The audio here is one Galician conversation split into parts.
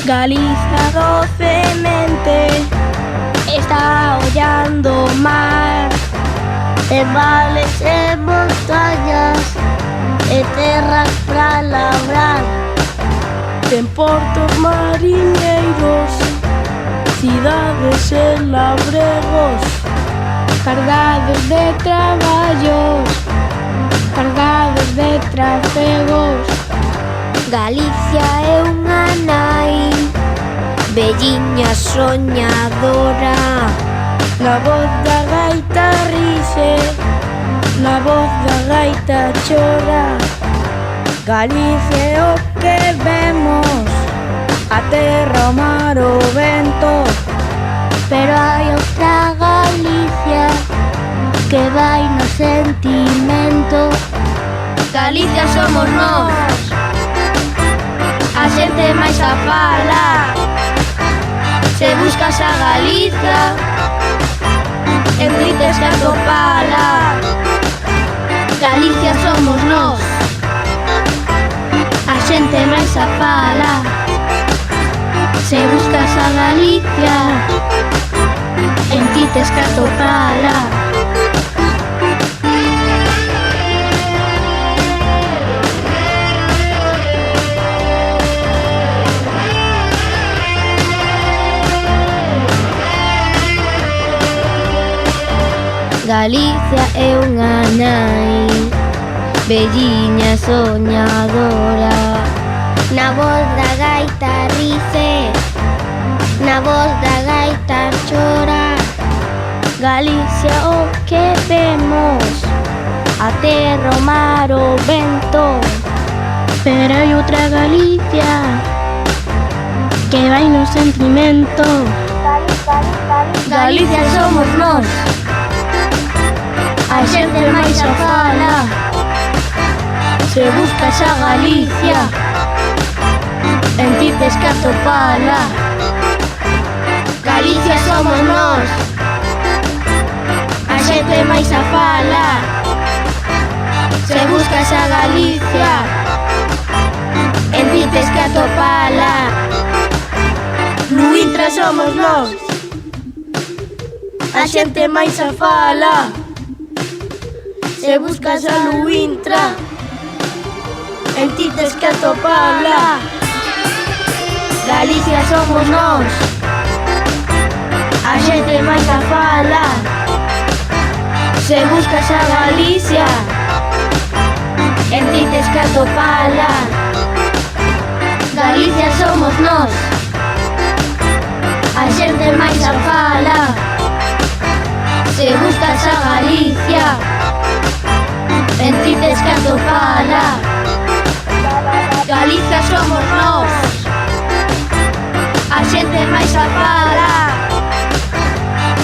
Galicia docemente está ollando o mar, de vales e montañas e terras pra labrar. ten portos mariñeiros, cidades e labregos, cargados de traballos, cargados de trafegos. Galicia é unha nai, velliña soñadora, Na voz da gaita rixe, na voz da gaita chora. Galicia é o que vemos, a terra, o mar, o vento. pero hai outra Galicia que vai no sentimento. Galicia somos nós, a xente máis a fala. Se buscas a Galicia, en ti tes que atopala. Galicia somos nós, a xente máis a fala. Se buscas a Galicia, en ti tes que atopala. Galicia é unha nai, velliña soñadora, na voz da gaita rice, na voz da gaita chora. Galicia o que vemos, a terra, o mar, o vento. Pero hai outra Galicia que vai no sentimento. Galicia somos nós, a xente máis a fala. Se buscas a Galicia, en ti tes que atopala. Galicia somos nós, a xente máis a fala. Se buscas a Galicia, en ti tes que atopala. Luintra somos nós, a xente máis a fala. Se buscas a Luintra, en ti tes que atopala. Galicia somos nós, a xente máis a fala. Se buscas a Galicia, en ti tes que atopala. Galicia somos nós, a xente máis a fala. Se buscas a Galicia, en ti tes que atopala. Galicia somos nós, a xente máis a fala.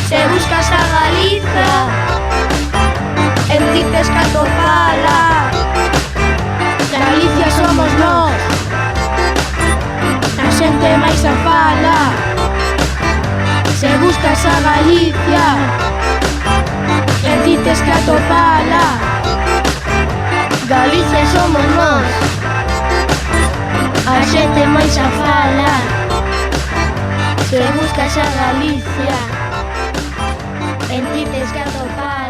Se buscas a Galicia, en ti tes que atopala. Galicia somos nós, a xente máis a fala. Se buscas a Galicia, en ti tes que atopala. Galicia somos nós, a xente máis a fala. Se buscas a Galicia, en ti tes que atopala.